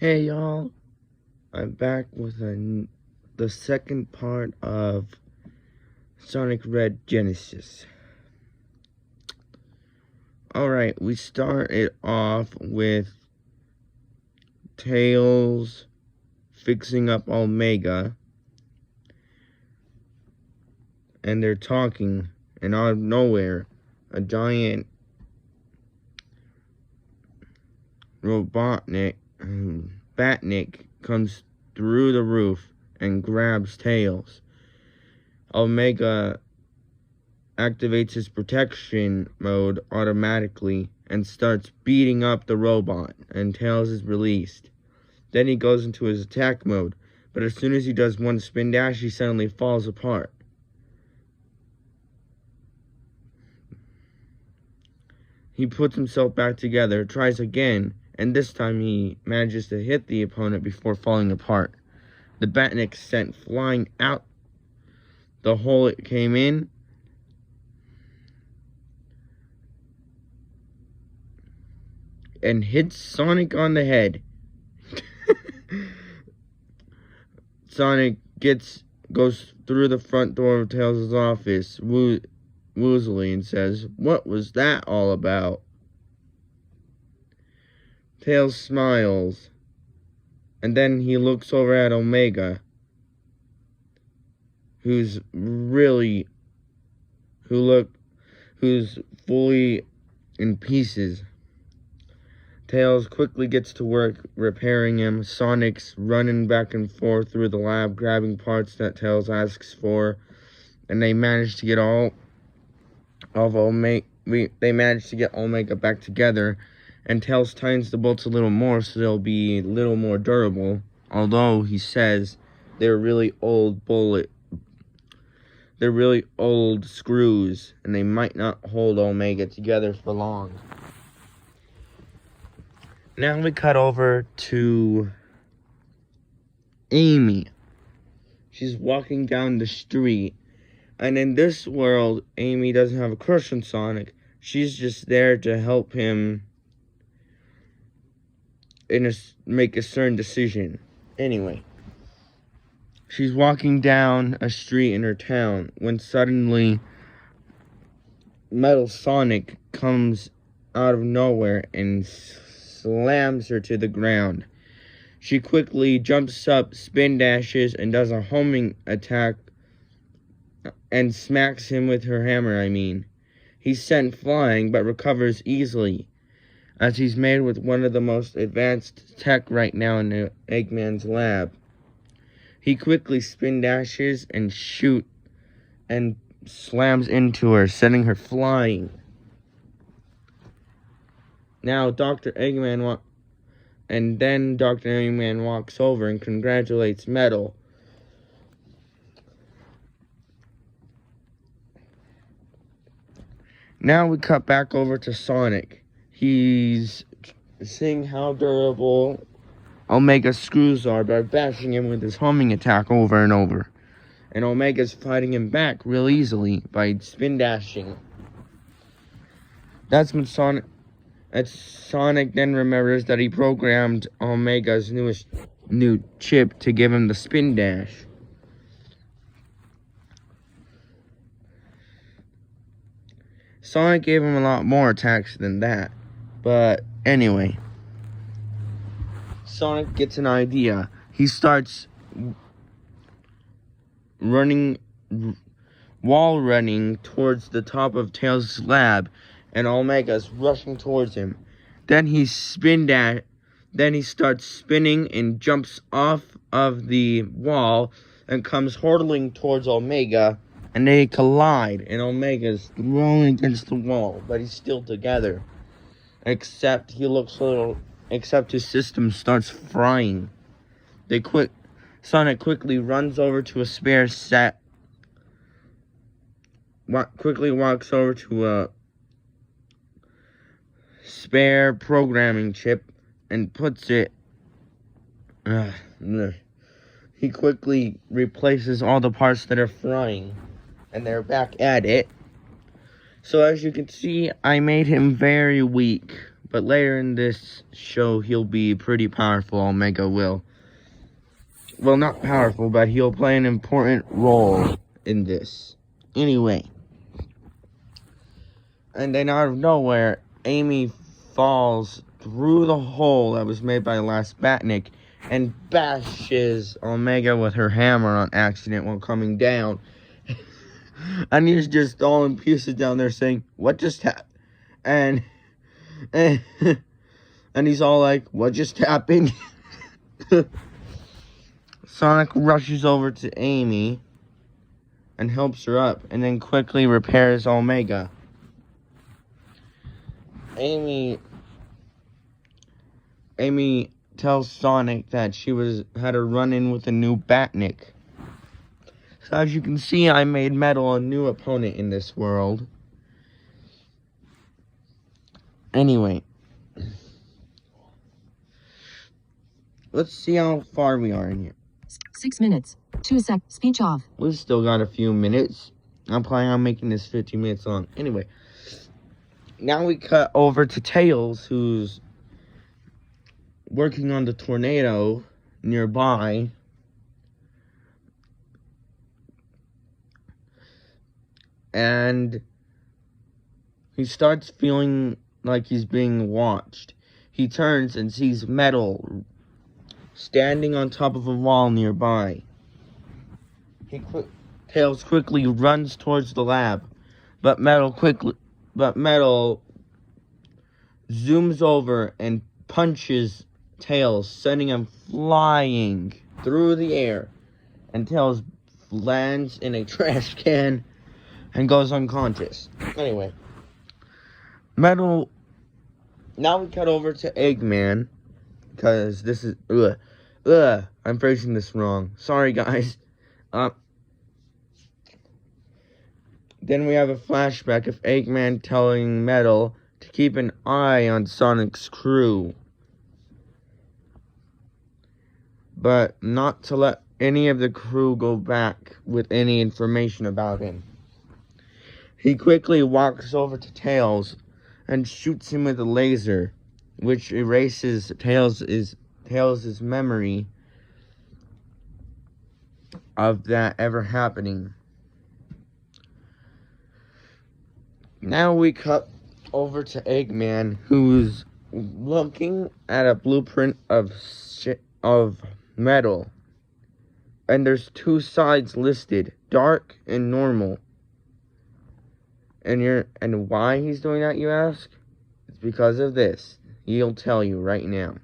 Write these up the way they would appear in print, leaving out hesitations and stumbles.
Hey y'all, I'm back with the second part of Sonic Red Genesis. Alright, we started off with Tails fixing up Omega, and they're talking, and out of nowhere, a giant Batnik comes through the roof and grabs Tails. Omega activates his protection mode automatically and starts beating up the robot, and Tails is released. Then he goes into his attack mode, but as soon as he does one spin dash, he suddenly falls apart. He puts himself back together, tries again, and this time he manages to hit the opponent before falling apart. The Batnik sent flying out the hole it came in, and hits Sonic on the head. Sonic goes through the front door of Tails' office woozily and says, "What was that all about?" Tails smiles, and then he looks over at Omega, who's fully in pieces. Tails quickly gets to work repairing him. Sonic's running back and forth through the lab, grabbing parts that Tails asks for, and they manage to get Omega back together, and Tails tightens the bolts a little more so they'll be a little more durable, although he says they're really old screws, and they might not hold Omega together for long. Now we cut over to Amy. She's walking down the street, and in this world, Amy doesn't have a crush on Sonic. She's just there to help him make a certain decision. Anyway, she's walking down a street in her town when suddenly Metal Sonic comes out of nowhere and slams her to the ground. She quickly jumps up, spin dashes, and does a homing attack and smacks him with her hammer, He's sent flying, but recovers easily, as he's made with one of the most advanced tech right now in Eggman's lab. He quickly spin dashes and slams into her, sending her flying. Now Dr. Eggman walks over and congratulates Metal. Now we cut back over to Sonic. He's seeing how durable Omega's screws are by bashing him with his homing attack over and over. And Omega's fighting him back real easily by spin dashing. That's when Sonic then remembers that he programmed Omega's new chip to give him the spin dash. Sonic gave him a lot more attacks than that. But anyway, Sonic gets an idea. He starts wall running towards the top of Tails' lab, and Omega's rushing towards him. Then he starts spinning and jumps off of the wall and comes hurtling towards Omega, and they collide, and Omega's thrown against the wall, but he's still together. Except his system starts frying. Sonic quickly runs over to a spare set. Quickly walks over to a spare programming chip and puts it. He quickly replaces all the parts that are frying, and they're back at it. So as you can see, I made him very weak, But later in this show, he'll be pretty powerful, Omega will. Well, not powerful, but he'll play an important role in this. Anyway. And then out of nowhere, Amy falls through the hole that was made by Last Batnik and bashes Omega with her hammer on accident while coming down. And he's just all in pieces down there saying, "What just happened?" And he's all like, "What just happened?" Sonic rushes over to Amy and helps her up, and then quickly repairs Omega. Amy tells Sonic that she had a run-in with a new Batnik. So as you can see, I made Metal a new opponent in this world. Anyway, let's see how far we are in here. 6 minutes. 2 sec. Speech off. We've still got a few minutes. I'm planning on making this 15 minutes long. Anyway, now we cut over to Tails, who's working on the tornado nearby. And he starts feeling like he's being watched. He turns and sees Metal standing on top of a wall nearby. Tails quickly runs towards the lab, but Metal zooms over and punches Tails, sending him flying through the air, and Tails lands in a trash can and goes unconscious. Anyway, Metal. Now we cut over to Eggman, because this is I'm phrasing this wrong. Sorry, guys. Then we have a flashback of Eggman telling Metal to keep an eye on Sonic's crew, but not to let any of the crew go back with any information about him. He quickly walks over to Tails and shoots him with a laser, which erases Tails' memory of that ever happening. Now we cut over to Eggman, who's looking at a blueprint of Metal, and there's 2 sides listed, dark and normal. And why he's doing that, you ask? It's because of this. He'll tell you right now.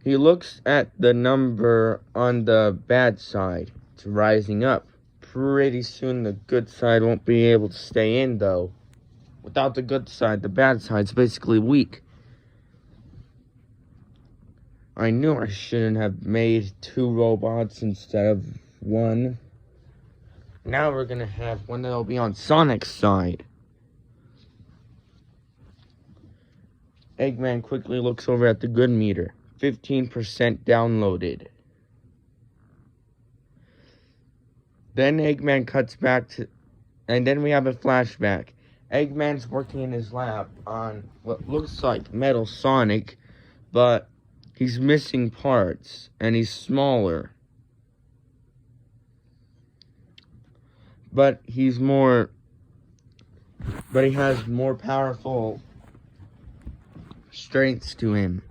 He looks at the number on the bad side. It's rising up. Pretty soon the good side won't be able to stay in, though. Without the good side, the bad side's basically weak. I knew I shouldn't have made 2 robots instead of 1. Now we're gonna have one that'll be on Sonic's side. Eggman quickly looks over at the good meter. 15% downloaded. Then Eggman cuts back to... And then we have a flashback. Eggman's working in his lab on what looks like Metal Sonic, but he's missing parts, and he's smaller. But he has more powerful strengths to him.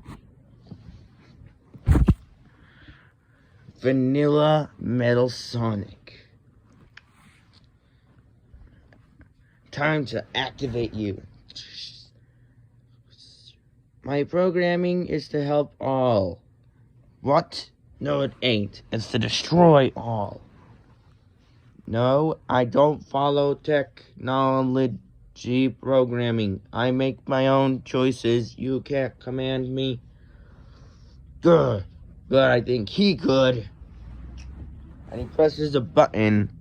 Vanilla Metal Sonic. Time to activate you. My programming is to help all. What? No, it ain't. It's to destroy all. No, I don't follow technology programming. I make my own choices. You can't command me. Good. But I think he could. And he presses a button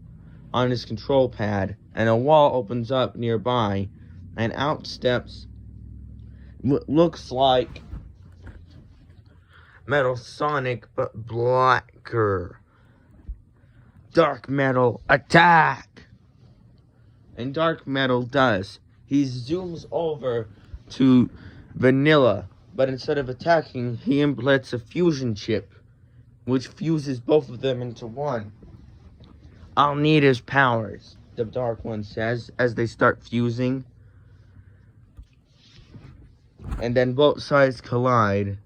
on his control pad, and a wall opens up nearby, and out steps what looks like Metal Sonic, but blacker. Dark Metal, attack! And Dark Metal does. he zooms over to Vanilla, but instead of attacking, he implants a fusion chip, which fuses both of them into one. I'll need his powers, the Dark One says, as they start fusing. And then both sides collide,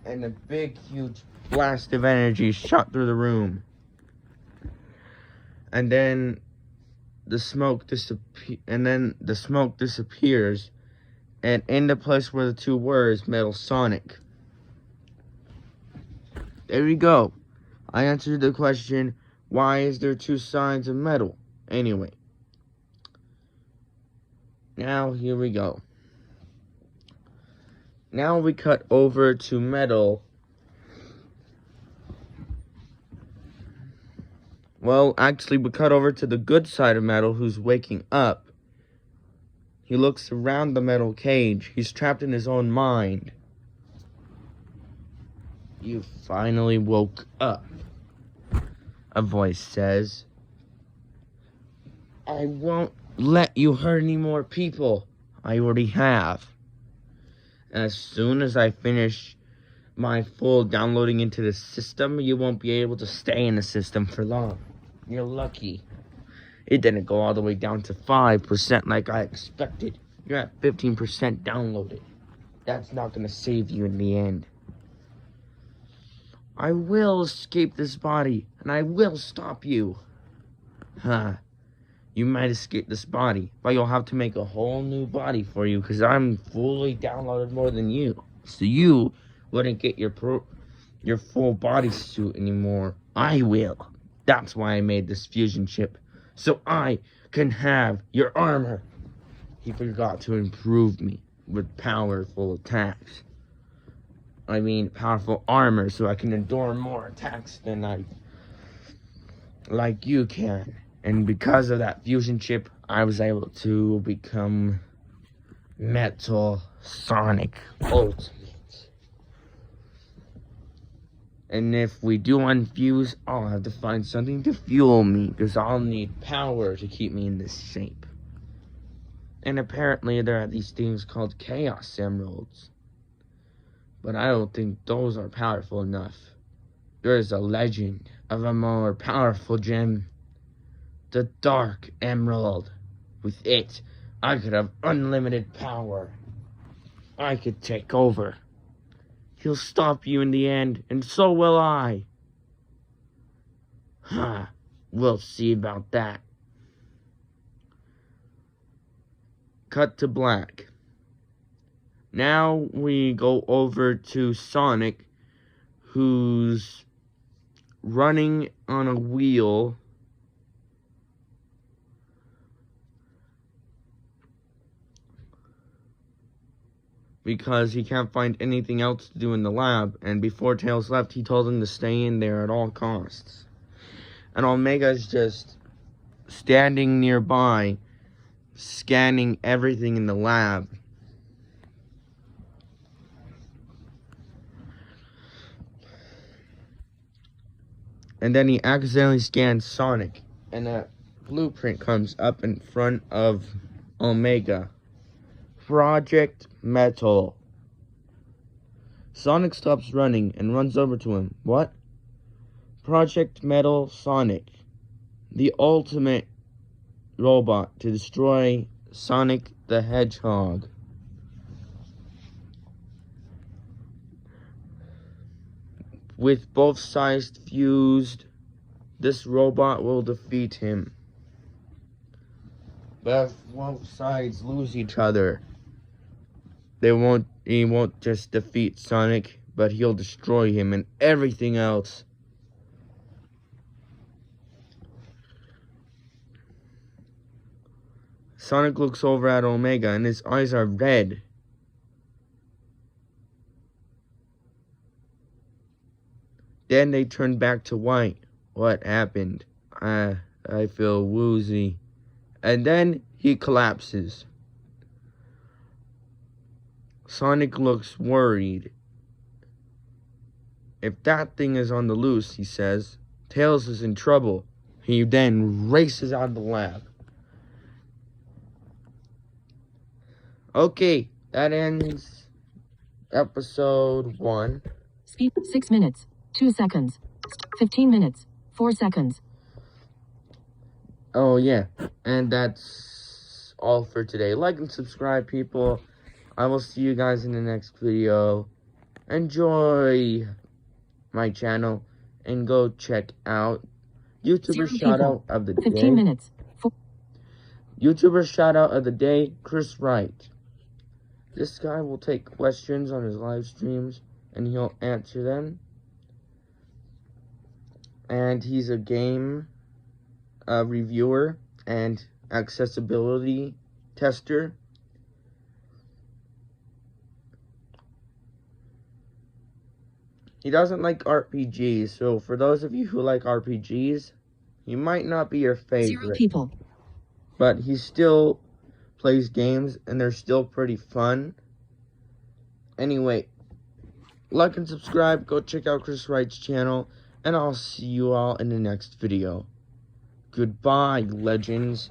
and a big, huge blast of energy shot through the room. And then the smoke disappears, and in the place where the two were is Metal Sonic. There we go. I answered the question, why is there two sides of metal? Anyway. Now, here we go. Now we cut over to Metal. Well, actually, we cut over to the good side of Metal, who's waking up. He looks around the metal cage. He's trapped in his own mind. You finally woke up, a voice says. I won't let you hurt any more people. I already have. As soon as I finish my full downloading into the system, you won't be able to stay in the system for long. You're lucky. It didn't go all the way down to 5% like I expected. You're at 15% downloaded. That's not going to save you in the end. I will escape this body, and I will stop you. Huh. You might escape this body, but you'll have to make a whole new body for you, because I'm fully downloaded more than you. So you wouldn't get your full bodysuit anymore. I will. That's why I made this fusion chip, so I can have your armor. He forgot to improve me with powerful attacks. I mean, powerful armor, so I can endure more attacks than like you can. And because of that fusion chip, I was able to become Metal Sonic Ultimate. And if we do unfuse, I'll have to find something to fuel me, because I'll need power to keep me in this shape. And apparently there are these things called Chaos Emeralds. But I don't think those are powerful enough. There is a legend of a more powerful gem. The Dark Emerald. With it, I could have unlimited power. I could take over. He'll stop you in the end, and so will I. Huh, we'll see about that. Cut to black. Now we go over to Sonic, who's running on a wheel. Because he can't find anything else to do in the lab, and before Tails left, he told him to stay in there at all costs. And Omega's just standing nearby, scanning everything in the lab. And then he accidentally scans Sonic, and a blueprint comes up in front of Omega. Project Metal. Sonic stops running and runs over to him. What? Project Metal Sonic. The ultimate robot to destroy Sonic the Hedgehog. With both sides fused, this robot will defeat him. But if both sides lose each other, he won't just defeat Sonic, but he'll destroy him and everything else. Sonic looks over at Omega and his eyes are red. Then they turn back to white. What happened? I feel woozy. And then he collapses. Sonic looks worried. If that thing is on the loose, he says, Tails is in trouble. He then races out of the lab. Okay, that ends episode 1. Speed 6 minutes, 2 seconds. 15 minutes, 4 seconds. Oh yeah, and that's all for today. Like and subscribe, people. I will see you guys in the next video. Enjoy my channel and go check out YouTuber 0 shout people. out of the 15 day. minutes. 4. YouTuber shout out of the day, Chris Wright. This guy will take questions on his live streams and he'll answer them. And he's a game reviewer and accessibility tester. He doesn't like RPGs, so for those of you who like RPGs, he might not be your 0 favorite. people. But he still plays games, and they're still pretty fun. Anyway, like and subscribe, go check out Chris Wright's channel, and I'll see you all in the next video. Goodbye, legends.